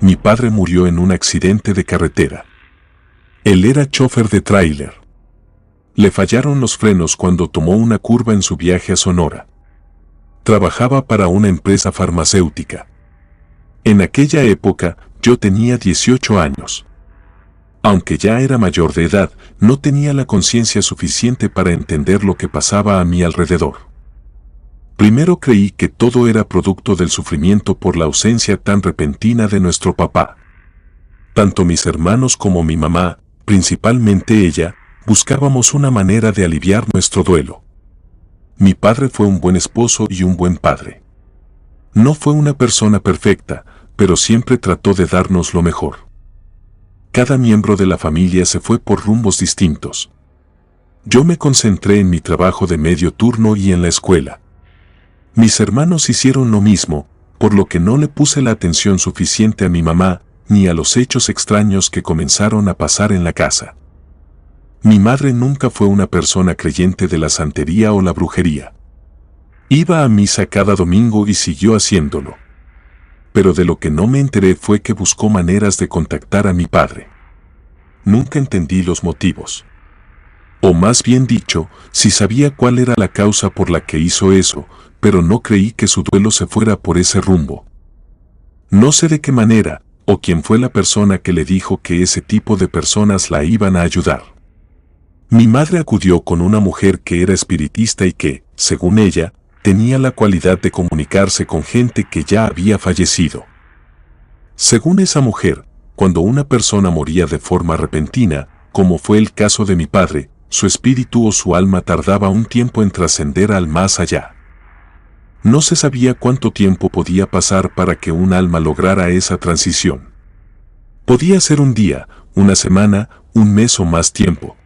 mi padre murió en un accidente de carretera. Él era chofer de tráiler. Le fallaron los frenos cuando tomó una curva en su viaje a Sonora. Trabajaba para una empresa farmacéutica. En aquella época, yo tenía 18 años. Aunque ya era mayor de edad, no tenía la conciencia suficiente para entender lo que pasaba a mi alrededor. Primero creí que todo era producto del sufrimiento por la ausencia tan repentina de nuestro papá. Tanto mis hermanos como mi mamá, principalmente ella, buscábamos una manera de aliviar nuestro duelo. Mi padre fue un buen esposo y un buen padre. No fue una persona perfecta, pero siempre trató de darnos lo mejor. Cada miembro de la familia se fue por rumbos distintos. Yo me concentré en mi trabajo de medio turno y en la escuela. Mis hermanos hicieron lo mismo, por lo que no le puse la atención suficiente a mi mamá, ni a los hechos extraños que comenzaron a pasar en la casa. Mi madre nunca fue una persona creyente de la santería o la brujería. Iba a misa cada domingo y siguió haciéndolo. Pero de lo que no me enteré fue que buscó maneras de contactar a mi padre. Nunca entendí los motivos. O más bien dicho, sí sabía cuál era la causa por la que hizo eso, pero no creí que su duelo se fuera por ese rumbo. No sé de qué manera, o quién fue la persona que le dijo que ese tipo de personas la iban a ayudar. Mi madre acudió con una mujer que era espiritista y que, según ella, tenía la cualidad de comunicarse con gente que ya había fallecido. Según esa mujer, cuando una persona moría de forma repentina, como fue el caso de mi padre, su espíritu o su alma tardaba un tiempo en trascender al más allá. No se sabía cuánto tiempo podía pasar para que un alma lograra esa transición. Podía ser un día, una semana, un mes o más tiempo.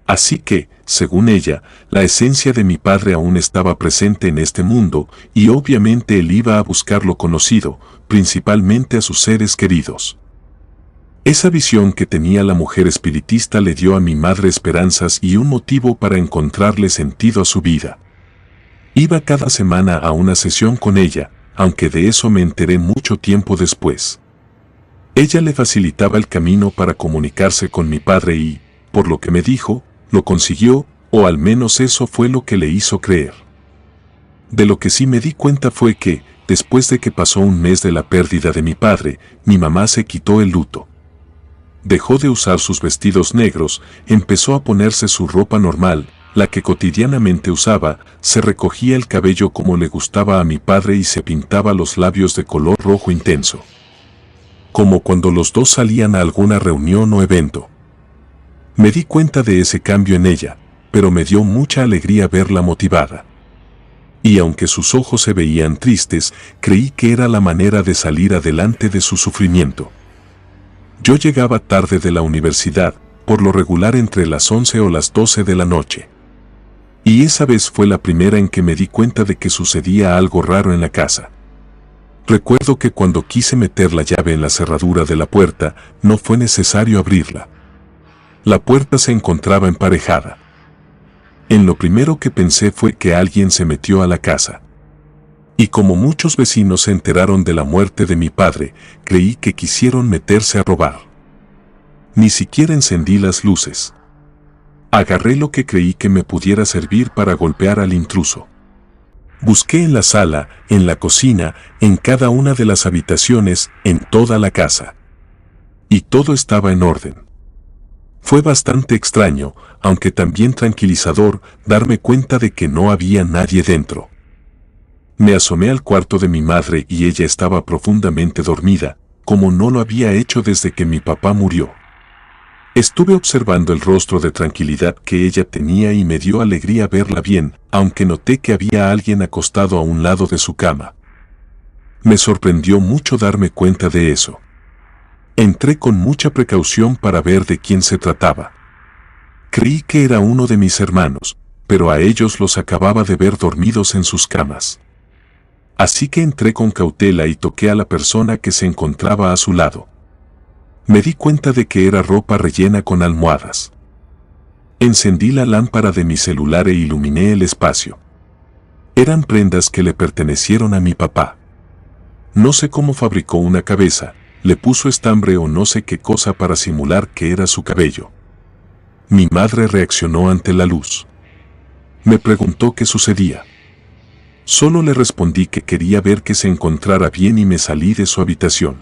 Así que, según ella, la esencia de mi padre aún estaba presente en este mundo y obviamente él iba a buscar lo conocido, principalmente a sus seres queridos. Esa visión que tenía la mujer espiritista le dio a mi madre esperanzas y un motivo para encontrarle sentido a su vida. Iba cada semana a una sesión con ella, aunque de eso me enteré mucho tiempo después. Ella le facilitaba el camino para comunicarse con mi padre y, por lo que me dijo, lo consiguió, o al menos eso fue lo que le hizo creer. De lo que sí me di cuenta fue que, después de que pasó un mes de la pérdida de mi padre, mi mamá se quitó el luto. Dejó de usar sus vestidos negros, empezó a ponerse su ropa normal, la que cotidianamente usaba, se recogía el cabello como le gustaba a mi padre y se pintaba los labios de color rojo intenso. Como cuando los dos salían a alguna reunión o evento. Me di cuenta de ese cambio en ella, pero me dio mucha alegría verla motivada. Y aunque sus ojos se veían tristes, creí que era la manera de salir adelante de su sufrimiento. Yo llegaba tarde de la universidad, por lo regular entre las 11 o las 12 de la noche. Y esa vez fue la primera en que me di cuenta de que sucedía algo raro en la casa. Recuerdo que cuando quise meter la llave en la cerradura de la puerta, no fue necesario abrirla. La puerta se encontraba emparejada. En lo primero que pensé fue que alguien se metió a la casa. Y como muchos vecinos se enteraron de la muerte de mi padre, creí que quisieron meterse a robar. Ni siquiera encendí las luces. Agarré lo que creí que me pudiera servir para golpear al intruso. Busqué en la sala, en la cocina, en cada una de las habitaciones, en toda la casa. Y todo estaba en orden. Fue bastante extraño, aunque también tranquilizador, darme cuenta de que no había nadie dentro. Me asomé al cuarto de mi madre y ella estaba profundamente dormida, como no lo había hecho desde que mi papá murió. Estuve observando el rostro de tranquilidad que ella tenía y me dio alegría verla bien, aunque noté que había alguien acostado a un lado de su cama. Me sorprendió mucho darme cuenta de eso. Entré con mucha precaución para ver de quién se trataba. Creí que era uno de mis hermanos, pero a ellos los acababa de ver dormidos en sus camas. Así que entré con cautela y toqué a la persona que se encontraba a su lado. Me di cuenta de que era ropa rellena con almohadas. Encendí la lámpara de mi celular e iluminé el espacio. Eran prendas que le pertenecieron a mi papá. No sé cómo fabricó una cabeza, le puso estambre o no sé qué cosa para simular que era su cabello. Mi madre reaccionó ante la luz. Me preguntó qué sucedía. Solo le respondí que quería ver que se encontrara bien y me salí de su habitación.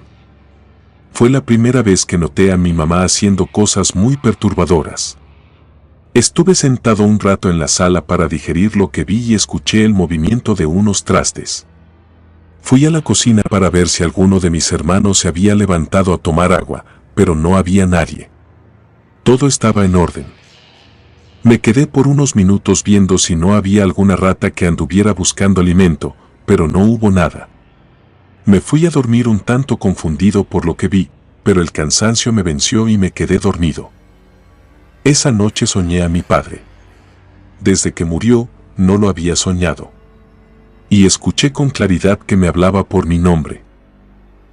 Fue la primera vez que noté a mi mamá haciendo cosas muy perturbadoras. Estuve sentado un rato en la sala para digerir lo que vi y escuché el movimiento de unos trastes. Fui a la cocina para ver si alguno de mis hermanos se había levantado a tomar agua, pero no había nadie. Todo estaba en orden. Me quedé por unos minutos viendo si no había alguna rata que anduviera buscando alimento, pero no hubo nada. Me fui a dormir un tanto confundido por lo que vi, pero el cansancio me venció y me quedé dormido. Esa noche soñé a mi padre. Desde que murió, no lo había soñado. Y escuché con claridad que me hablaba por mi nombre.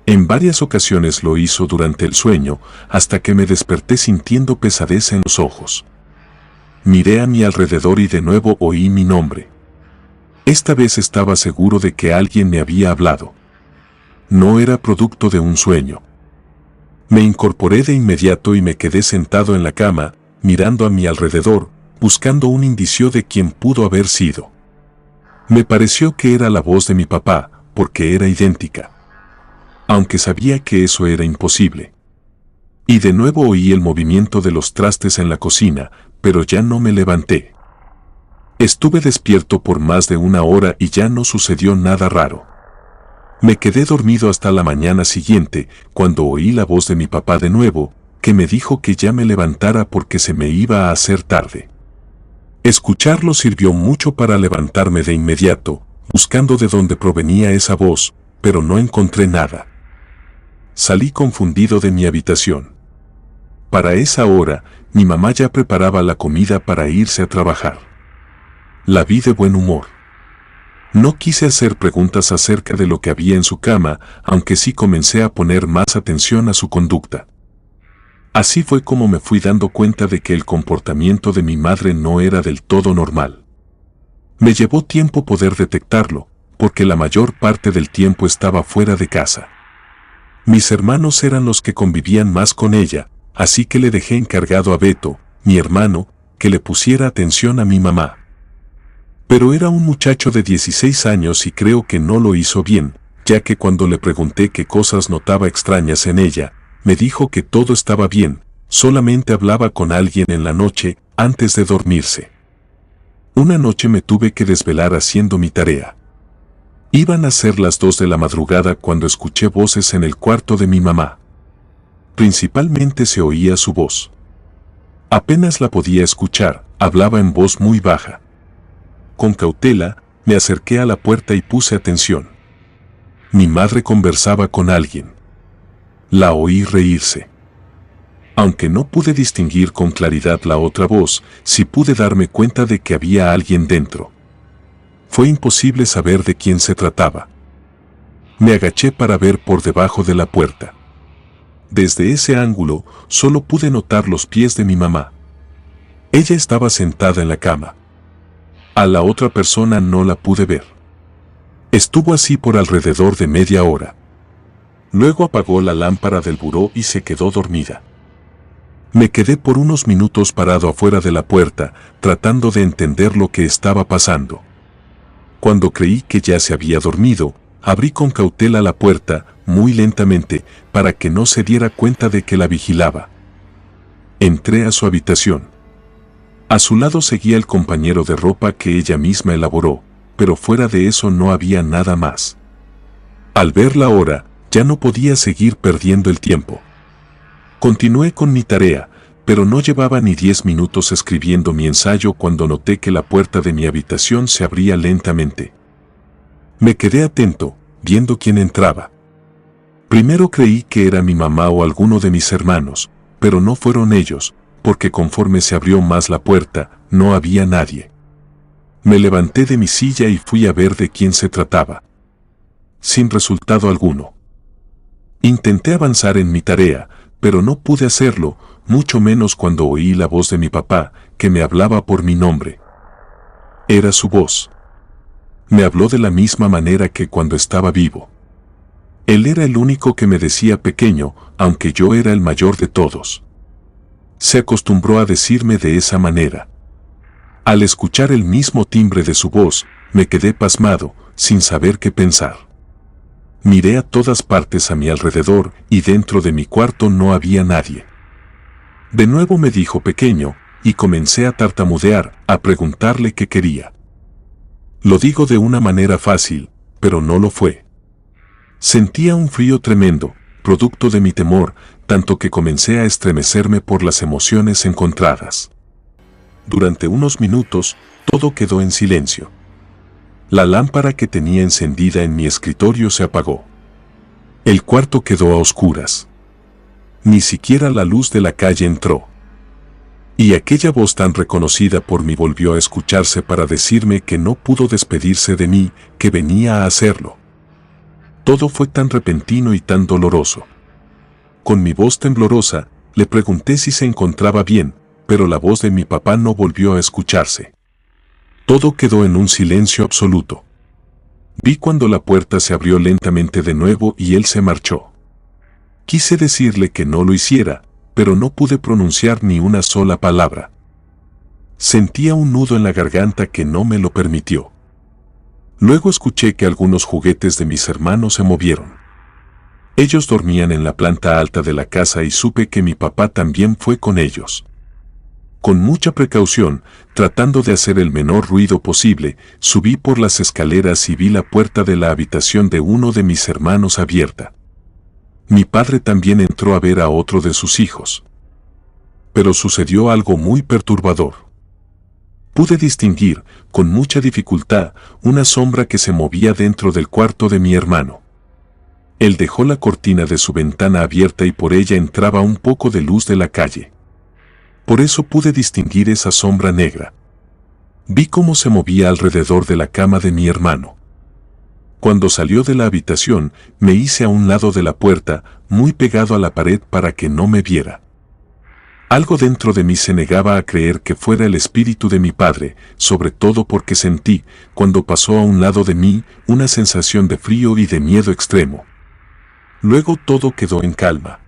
En varias ocasiones lo hizo durante el sueño, hasta que me desperté sintiendo pesadez en los ojos. Miré a mi alrededor y de nuevo oí mi nombre. Esta vez estaba seguro de que alguien me había hablado. No era producto de un sueño. Me incorporé de inmediato y me quedé sentado en la cama, mirando a mi alrededor, buscando un indicio de quién pudo haber sido. Me pareció que era la voz de mi papá, porque era idéntica. Aunque sabía que eso era imposible. Y de nuevo oí el movimiento de los trastes en la cocina, pero ya no me levanté. Estuve despierto por más de una hora y ya no sucedió nada raro. Me quedé dormido hasta la mañana siguiente, cuando oí la voz de mi papá de nuevo, que me dijo que ya me levantara porque se me iba a hacer tarde. Escucharlo sirvió mucho para levantarme de inmediato, buscando de dónde provenía esa voz, pero no encontré nada. Salí confundido de mi habitación. Para esa hora, mi mamá ya preparaba la comida para irse a trabajar. La vi de buen humor. No quise hacer preguntas acerca de lo que había en su cama, aunque sí comencé a poner más atención a su conducta. Así fue como me fui dando cuenta de que el comportamiento de mi madre no era del todo normal. Me llevó tiempo poder detectarlo, porque la mayor parte del tiempo estaba fuera de casa. Mis hermanos eran los que convivían más con ella, así que le dejé encargado a Beto, mi hermano, que le pusiera atención a mi mamá. Pero era un muchacho de 16 años y creo que no lo hizo bien, ya que cuando le pregunté qué cosas notaba extrañas en ella, me dijo que todo estaba bien, solamente hablaba con alguien en la noche, antes de dormirse. Una noche me tuve que desvelar haciendo mi tarea. Iban a ser las 2 de la madrugada cuando escuché voces en el cuarto de mi mamá. Principalmente se oía su voz. Apenas la podía escuchar, hablaba en voz muy baja. Con cautela, me acerqué a la puerta y puse atención. Mi madre conversaba con alguien. La oí reírse. Aunque no pude distinguir con claridad la otra voz, sí pude darme cuenta de que había alguien dentro. Fue imposible saber de quién se trataba. Me agaché para ver por debajo de la puerta. Desde ese ángulo, solo pude notar los pies de mi mamá. Ella estaba sentada en la cama. A la otra persona no la pude ver. Estuvo así por alrededor de media hora. Luego apagó la lámpara del buró y se quedó dormida. Me quedé por unos minutos parado afuera de la puerta, tratando de entender lo que estaba pasando. Cuando creí que ya se había dormido, abrí con cautela la puerta, muy lentamente, para que no se diera cuenta de que la vigilaba. Entré a su habitación. A su lado seguía el compañero de ropa que ella misma elaboró, pero fuera de eso no había nada más. Al ver la hora, ya no podía seguir perdiendo el tiempo. Continué con mi tarea, pero no llevaba ni 10 minutos escribiendo mi ensayo cuando noté que la puerta de mi habitación se abría lentamente. Me quedé atento, viendo quién entraba. Primero creí que era mi mamá o alguno de mis hermanos, pero no fueron ellos, porque conforme se abrió más la puerta, no había nadie. Me levanté de mi silla y fui a ver de quién se trataba. Sin resultado alguno. Intenté avanzar en mi tarea, pero no pude hacerlo, mucho menos cuando oí la voz de mi papá, que me hablaba por mi nombre. Era su voz. Me habló de la misma manera que cuando estaba vivo. Él era el único que me decía pequeño, aunque yo era el mayor de todos. Se acostumbró a decirme de esa manera. Al escuchar el mismo timbre de su voz, me quedé pasmado, sin saber qué pensar. Miré a todas partes a mi alrededor y dentro de mi cuarto no había nadie. De nuevo me dijo pequeño, y comencé a tartamudear, a preguntarle qué quería. Lo digo de una manera fácil, pero no lo fue. Sentía un frío tremendo, producto de mi temor, tanto que comencé a estremecerme por las emociones encontradas. Durante unos minutos, todo quedó en silencio. La lámpara que tenía encendida en mi escritorio se apagó. El cuarto quedó a oscuras. Ni siquiera la luz de la calle entró. Y aquella voz tan reconocida por mí volvió a escucharse para decirme que no pudo despedirse de mí, que venía a hacerlo. Todo fue tan repentino y tan doloroso. Con mi voz temblorosa, le pregunté si se encontraba bien, pero la voz de mi papá no volvió a escucharse. Todo quedó en un silencio absoluto. Vi cuando la puerta se abrió lentamente de nuevo y él se marchó. Quise decirle que no lo hiciera, pero no pude pronunciar ni una sola palabra. Sentía un nudo en la garganta que no me lo permitió. Luego escuché que algunos juguetes de mis hermanos se movieron. Ellos dormían en la planta alta de la casa y supe que mi papá también fue con ellos. Con mucha precaución, tratando de hacer el menor ruido posible, subí por las escaleras y vi la puerta de la habitación de uno de mis hermanos abierta. Mi padre también entró a ver a otro de sus hijos. Pero sucedió algo muy perturbador. Pude distinguir, con mucha dificultad, una sombra que se movía dentro del cuarto de mi hermano. Él dejó la cortina de su ventana abierta y por ella entraba un poco de luz de la calle. Por eso pude distinguir esa sombra negra. Vi cómo se movía alrededor de la cama de mi hermano. Cuando salió de la habitación, me hice a un lado de la puerta, muy pegado a la pared para que no me viera. Algo dentro de mí se negaba a creer que fuera el espíritu de mi padre, sobre todo porque sentí, cuando pasó a un lado de mí, una sensación de frío y de miedo extremo. Luego todo quedó en calma.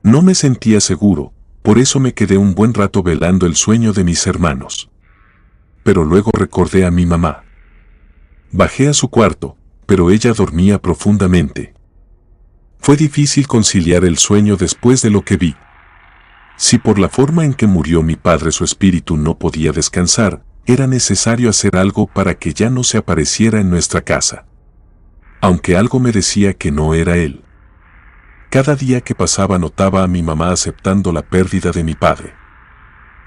No me sentía seguro, por eso me quedé un buen rato velando el sueño de mis hermanos. Pero luego recordé a mi mamá. Bajé a su cuarto, pero ella dormía profundamente. Fue difícil conciliar el sueño después de lo que vi. Si por la forma en que murió mi padre su espíritu no podía descansar, era necesario hacer algo para que ya no se apareciera en nuestra casa. Aunque algo me decía que no era él. Cada día que pasaba notaba a mi mamá aceptando la pérdida de mi padre.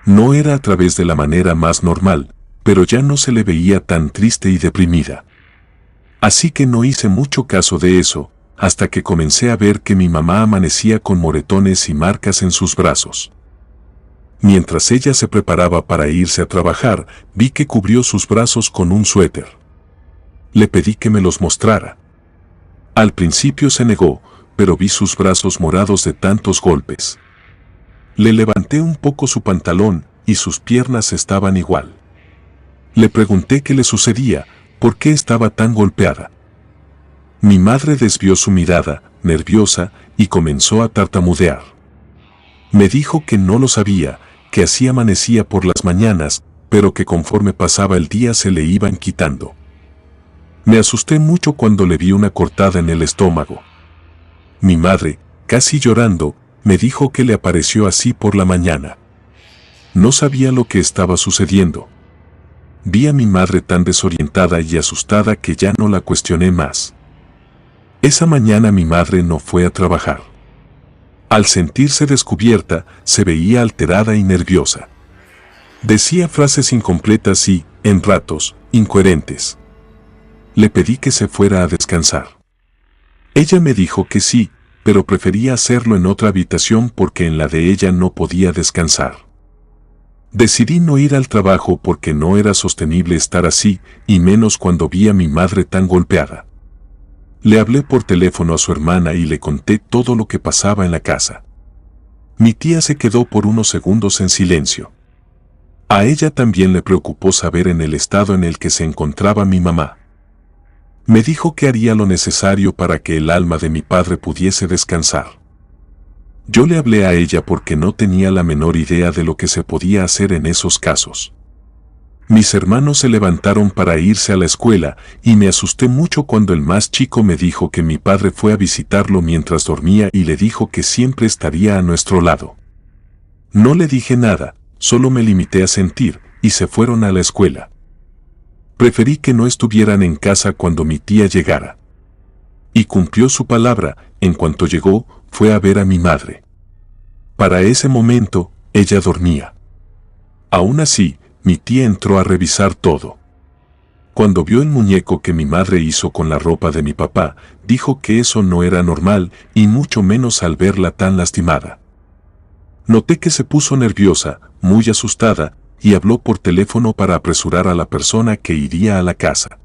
No era a través de la manera más normal, pero ya no se le veía tan triste y deprimida. Así que no hice mucho caso de eso, hasta que comencé a ver que mi mamá amanecía con moretones y marcas en sus brazos. Mientras ella se preparaba para irse a trabajar, vi que cubrió sus brazos con un suéter. Le pedí que me los mostrara. Al principio se negó, pero vi sus brazos morados de tantos golpes. Le levanté un poco su pantalón y sus piernas estaban igual. Le pregunté qué le sucedía, por qué estaba tan golpeada. Mi madre desvió su mirada, nerviosa, y comenzó a tartamudear. Me dijo que no lo sabía, que así amanecía por las mañanas, pero que conforme pasaba el día se le iban quitando. Me asusté mucho cuando le vi una cortada en el estómago. Mi madre, casi llorando, me dijo que le apareció así por la mañana. No sabía lo que estaba sucediendo. Vi a mi madre tan desorientada y asustada que ya no la cuestioné más. Esa mañana mi madre no fue a trabajar. Al sentirse descubierta, se veía alterada y nerviosa. Decía frases incompletas y, en ratos, incoherentes. Le pedí que se fuera a descansar. Ella me dijo que sí, pero prefería hacerlo en otra habitación porque en la de ella no podía descansar. Decidí no ir al trabajo porque no era sostenible estar así, y menos cuando vi a mi madre tan golpeada. Le hablé por teléfono a su hermana y le conté todo lo que pasaba en la casa. Mi tía se quedó por unos segundos en silencio. A ella también le preocupó saber en el estado en el que se encontraba mi mamá. Me dijo que haría lo necesario para que el alma de mi padre pudiese descansar. Yo le hablé a ella porque no tenía la menor idea de lo que se podía hacer en esos casos. Mis hermanos se levantaron para irse a la escuela y me asusté mucho cuando el más chico me dijo que mi padre fue a visitarlo mientras dormía y le dijo que siempre estaría a nuestro lado. No le dije nada, solo me limité a sentir, y se fueron a la escuela. Preferí que no estuvieran en casa cuando mi tía llegara. Y cumplió su palabra, en cuanto llegó, fue a ver a mi madre. Para ese momento, ella dormía. Aún así, mi tía entró a revisar todo. Cuando vio el muñeco que mi madre hizo con la ropa de mi papá, dijo que eso no era normal, y mucho menos al verla tan lastimada. Noté que se puso nerviosa, muy asustada, y habló por teléfono para apresurar a la persona que iría a la casa.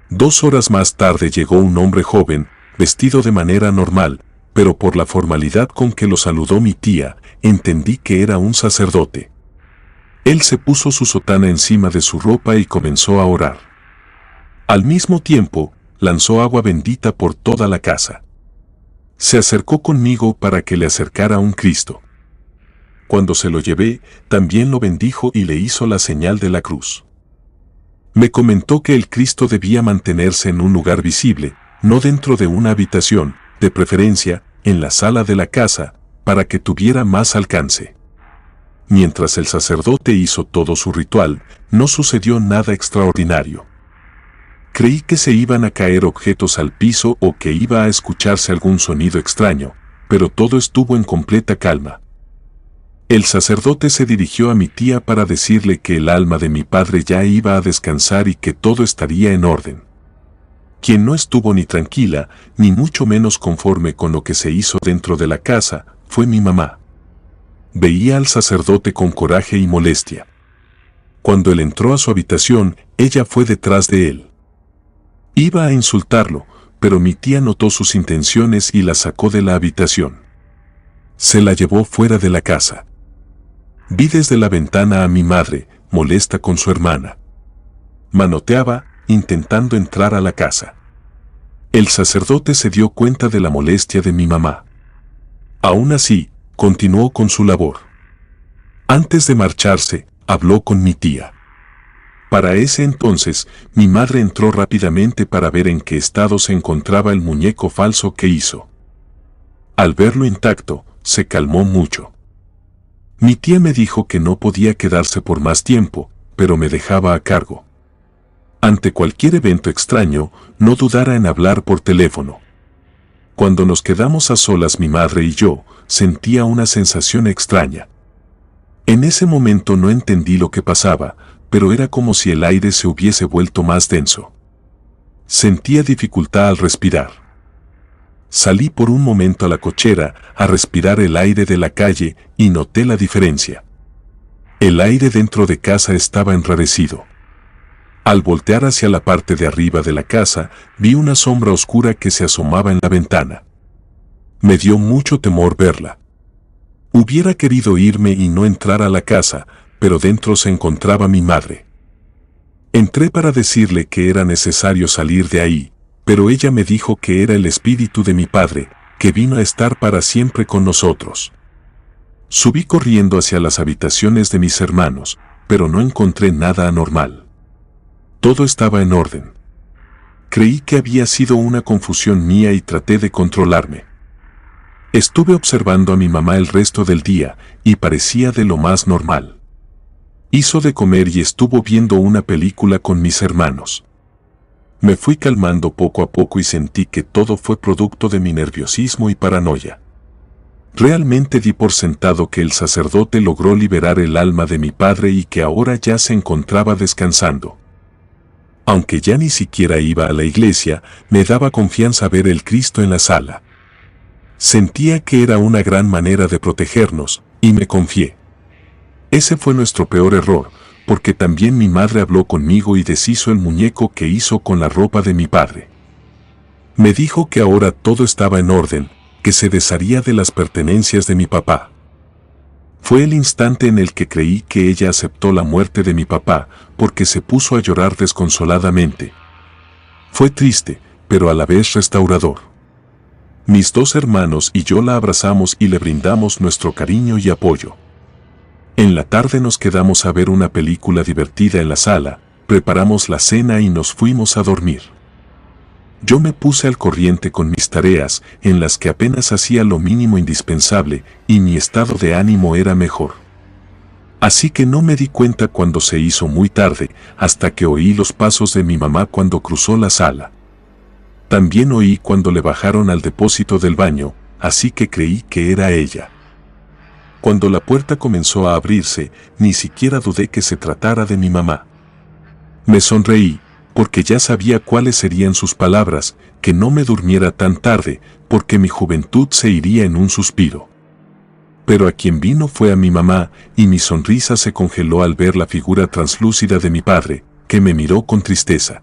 2 horas más tarde llegó un hombre joven, vestido de manera normal, pero por la formalidad con que lo saludó mi tía, entendí que era un sacerdote. Él se puso su sotana encima de su ropa y comenzó a orar. Al mismo tiempo, lanzó agua bendita por toda la casa. Se acercó conmigo para que le acercara un Cristo. Cuando se lo llevé, también lo bendijo y le hizo la señal de la cruz. Me comentó que el Cristo debía mantenerse en un lugar visible, no dentro de una habitación, de preferencia, en la sala de la casa, para que tuviera más alcance. Mientras el sacerdote hizo todo su ritual, no sucedió nada extraordinario. Creí que se iban a caer objetos al piso o que iba a escucharse algún sonido extraño, pero todo estuvo en completa calma. El sacerdote se dirigió a mi tía para decirle que el alma de mi padre ya iba a descansar y que todo estaría en orden. Quien no estuvo ni tranquila, ni mucho menos conforme con lo que se hizo dentro de la casa, fue mi mamá. Veía al sacerdote con coraje y molestia. Cuando él entró a su habitación, ella fue detrás de él. Iba a insultarlo, pero mi tía notó sus intenciones y la sacó de la habitación. Se la llevó fuera de la casa. Vi desde la ventana a mi madre, molesta con su hermana. Manoteaba, intentando entrar a la casa. El sacerdote se dio cuenta de la molestia de mi mamá. Aún así, continuó con su labor. Antes de marcharse, habló con mi tía. Para ese entonces, mi madre entró rápidamente para ver en qué estado se encontraba el muñeco falso que hizo. Al verlo intacto, se calmó mucho. Mi tía me dijo que no podía quedarse por más tiempo, pero me dejaba a cargo. Ante cualquier evento extraño, no dudara en hablar por teléfono. Cuando nos quedamos a solas mi madre y yo, sentía una sensación extraña. En ese momento no entendí lo que pasaba, pero era como si el aire se hubiese vuelto más denso. Sentía dificultad al respirar. Salí por un momento a la cochera a respirar el aire de la calle y noté la diferencia. El aire dentro de casa estaba enrarecido. Al voltear hacia la parte de arriba de la casa, vi una sombra oscura que se asomaba en la ventana. Me dio mucho temor verla. Hubiera querido irme y no entrar a la casa, pero dentro se encontraba mi madre. Entré para decirle que era necesario salir de ahí, pero ella me dijo que era el espíritu de mi padre, que vino a estar para siempre con nosotros. Subí corriendo hacia las habitaciones de mis hermanos, pero no encontré nada anormal. Todo estaba en orden. Creí que había sido una confusión mía y traté de controlarme. Estuve observando a mi mamá el resto del día y parecía de lo más normal. Hizo de comer y estuvo viendo una película con mis hermanos. Me fui calmando poco a poco y sentí que todo fue producto de mi nerviosismo y paranoia. Realmente di por sentado que el sacerdote logró liberar el alma de mi padre y que ahora ya se encontraba descansando. Aunque ya ni siquiera iba a la iglesia, me daba confianza ver el Cristo en la sala. Sentía que era una gran manera de protegernos, y me confié. Ese fue nuestro peor error, porque también mi madre habló conmigo y deshizo el muñeco que hizo con la ropa de mi padre. Me dijo que ahora todo estaba en orden, que se desharía de las pertenencias de mi papá. Fue el instante en el que creí que ella aceptó la muerte de mi papá, porque se puso a llorar desconsoladamente. Fue triste, pero a la vez restaurador. Mis 2 hermanos y yo la abrazamos y le brindamos nuestro cariño y apoyo. En la tarde nos quedamos a ver una película divertida en la sala, preparamos la cena y nos fuimos a dormir. Yo me puse al corriente con mis tareas, en las que apenas hacía lo mínimo indispensable, y mi estado de ánimo era mejor. Así que no me di cuenta cuando se hizo muy tarde, hasta que oí los pasos de mi mamá cuando cruzó la sala. También oí cuando le bajaron al depósito del baño, así que creí que era ella. Cuando la puerta comenzó a abrirse, ni siquiera dudé que se tratara de mi mamá. Me sonreí, porque ya sabía cuáles serían sus palabras, que no me durmiera tan tarde, porque mi juventud se iría en un suspiro. Pero a quien vino fue a mi mamá, y mi sonrisa se congeló al ver la figura translúcida de mi padre, que me miró con tristeza.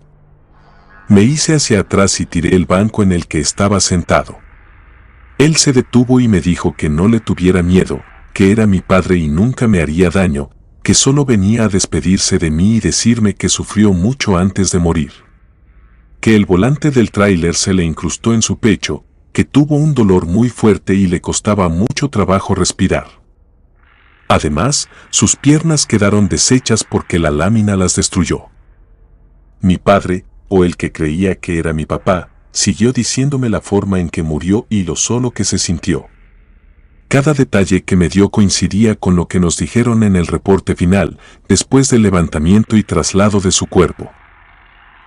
Me hice hacia atrás y tiré el banco en el que estaba sentado. Él se detuvo y me dijo que no le tuviera miedo, que era mi padre y nunca me haría daño, que solo venía a despedirse de mí y decirme que sufrió mucho antes de morir. Que el volante del tráiler se le incrustó en su pecho, que tuvo un dolor muy fuerte y le costaba mucho trabajo respirar. Además, sus piernas quedaron deshechas porque la lámina las destruyó. Mi padre, o el que creía que era mi papá, siguió diciéndome la forma en que murió y lo solo que se sintió. Cada detalle que me dio coincidía con lo que nos dijeron en el reporte final, después del levantamiento y traslado de su cuerpo.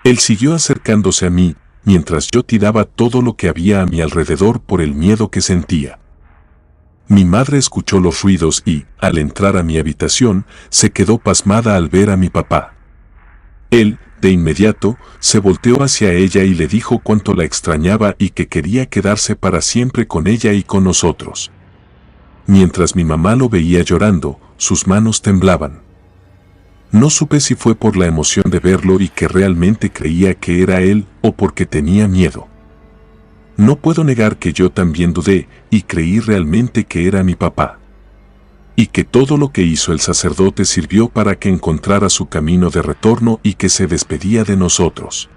Él siguió acercándose a mí, mientras yo tiraba todo lo que había a mi alrededor por el miedo que sentía. Mi madre escuchó los ruidos y, al entrar a mi habitación, se quedó pasmada al ver a mi papá. Él, de inmediato, se volteó hacia ella y le dijo cuánto la extrañaba y que quería quedarse para siempre con ella y con nosotros. Mientras mi mamá lo veía llorando, sus manos temblaban. No supe si fue por la emoción de verlo y que realmente creía que era él o porque tenía miedo. No puedo negar que yo también dudé y creí realmente que era mi papá. Y que todo lo que hizo el sacerdote sirvió para que encontrara su camino de retorno y que se despedía de nosotros.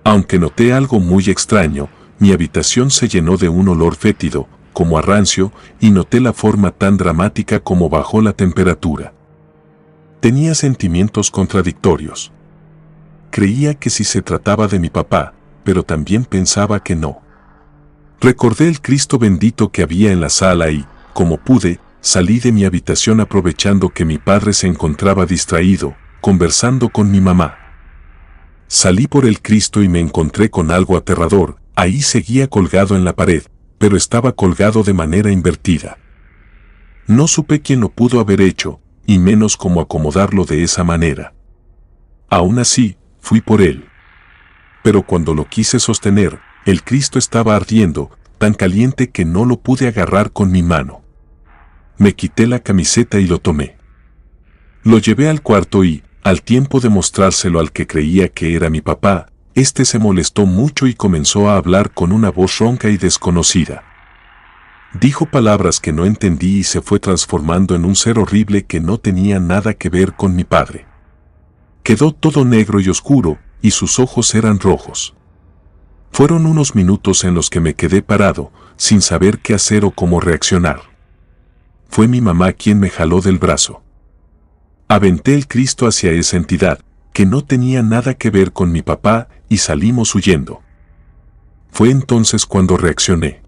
Aunque noté algo muy extraño, mi habitación se llenó de un olor fétido, como a rancio, y noté la forma tan dramática como bajó la temperatura. Tenía sentimientos contradictorios. Creía que sí se trataba de mi papá, pero también pensaba que no. Recordé el Cristo bendito que había en la sala y, como pude, salí de mi habitación aprovechando que mi padre se encontraba distraído, conversando con mi mamá. Salí por el Cristo y me encontré con algo aterrador. Ahí seguía colgado en la pared, pero estaba colgado de manera invertida. No supe quién lo pudo haber hecho, y menos cómo acomodarlo de esa manera. Aún así, fui por él. Pero cuando lo quise sostener, el Cristo estaba ardiendo, tan caliente que no lo pude agarrar con mi mano. Me quité la camiseta y lo tomé. Lo llevé al cuarto y, al tiempo de mostrárselo al que creía que era mi papá, este se molestó mucho y comenzó a hablar con una voz ronca y desconocida. Dijo palabras que no entendí y se fue transformando en un ser horrible que no tenía nada que ver con mi padre. Quedó todo negro y oscuro, y sus ojos eran rojos. Fueron unos minutos en los que me quedé parado, sin saber qué hacer o cómo reaccionar. Fue mi mamá quien me jaló del brazo. Aventé el Cristo hacia esa entidad, que no tenía nada que ver con mi papá, y salimos huyendo. Fue entonces cuando reaccioné.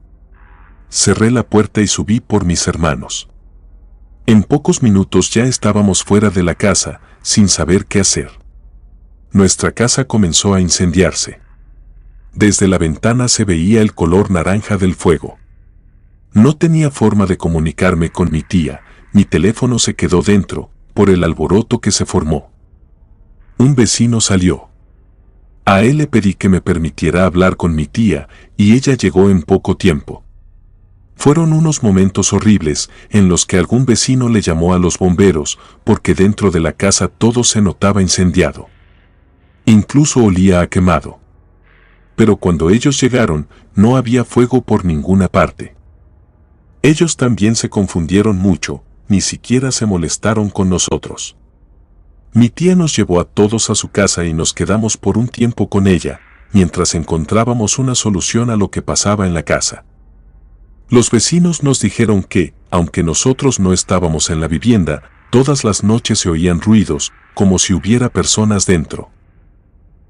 Cerré la puerta y subí por mis hermanos. En pocos minutos ya estábamos fuera de la casa, sin saber qué hacer. Nuestra casa comenzó a incendiarse. Desde la ventana se veía el color naranja del fuego. No tenía forma de comunicarme con mi tía, mi teléfono se quedó dentro, por el alboroto que se formó. Un vecino salió. A él le pedí que me permitiera hablar con mi tía, y ella llegó en poco tiempo. Fueron unos momentos horribles, en los que algún vecino le llamó a los bomberos, porque dentro de la casa todo se notaba incendiado. Incluso olía a quemado. Pero cuando ellos llegaron, no había fuego por ninguna parte. Ellos también se confundieron mucho, ni siquiera se molestaron con nosotros. Mi tía nos llevó a todos a su casa y nos quedamos por un tiempo con ella, mientras encontrábamos una solución a lo que pasaba en la casa. Los vecinos nos dijeron que, aunque nosotros no estábamos en la vivienda, todas las noches se oían ruidos, como si hubiera personas dentro.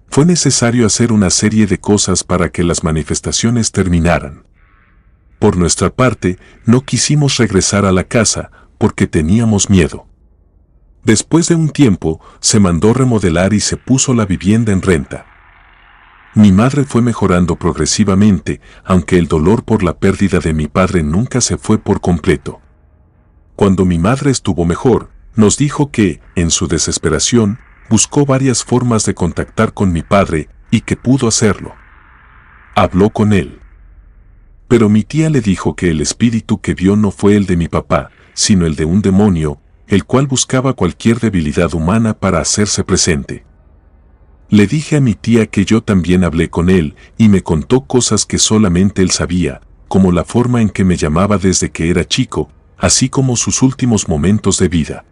Fue necesario hacer una serie de cosas para que las manifestaciones terminaran. Por nuestra parte, no quisimos regresar a la casa, porque teníamos miedo. Después de un tiempo, se mandó remodelar y se puso la vivienda en renta. Mi madre fue mejorando progresivamente, aunque el dolor por la pérdida de mi padre nunca se fue por completo. Cuando mi madre estuvo mejor, nos dijo que, en su desesperación, buscó varias formas de contactar con mi padre y que pudo hacerlo. Habló con él. Pero mi tía le dijo que el espíritu que vio no fue el de mi papá, sino el de un demonio, el cual buscaba cualquier debilidad humana para hacerse presente. Le dije a mi tía que yo también hablé con él y me contó cosas que solamente él sabía, como la forma en que me llamaba desde que era chico, así como sus últimos momentos de vida.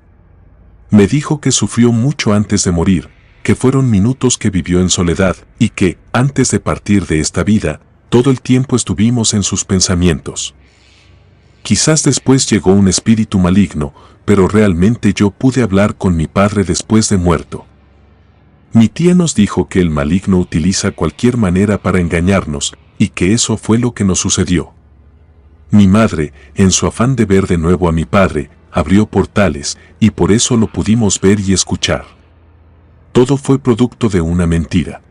Me dijo que sufrió mucho antes de morir, que fueron minutos que vivió en soledad y que, antes de partir de esta vida, todo el tiempo estuvimos en sus pensamientos. Quizás después llegó un espíritu maligno, pero realmente yo pude hablar con mi padre después de muerto. Mi tía nos dijo que el maligno utiliza cualquier manera para engañarnos, y que eso fue lo que nos sucedió. Mi madre, en su afán de ver de nuevo a mi padre, abrió portales, y por eso lo pudimos ver y escuchar. Todo fue producto de una mentira.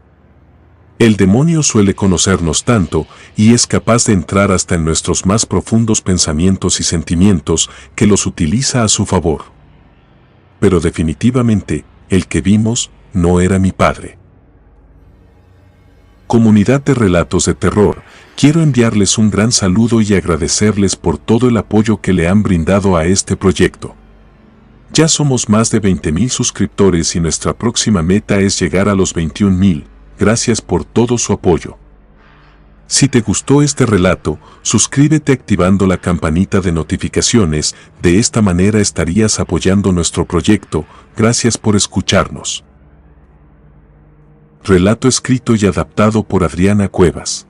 El demonio suele conocernos tanto, y es capaz de entrar hasta en nuestros más profundos pensamientos y sentimientos, que los utiliza a su favor. Pero definitivamente, el que vimos, no era mi padre. Comunidad de Relatos de Terror, quiero enviarles un gran saludo y agradecerles por todo el apoyo que le han brindado a este proyecto. Ya somos más de 20,000 suscriptores y nuestra próxima meta es llegar a los 21,000. Gracias por todo su apoyo. Si te gustó este relato, suscríbete activando la campanita de notificaciones, de esta manera estarías apoyando nuestro proyecto. Gracias por escucharnos. Relato escrito y adaptado por Adriana Cuevas.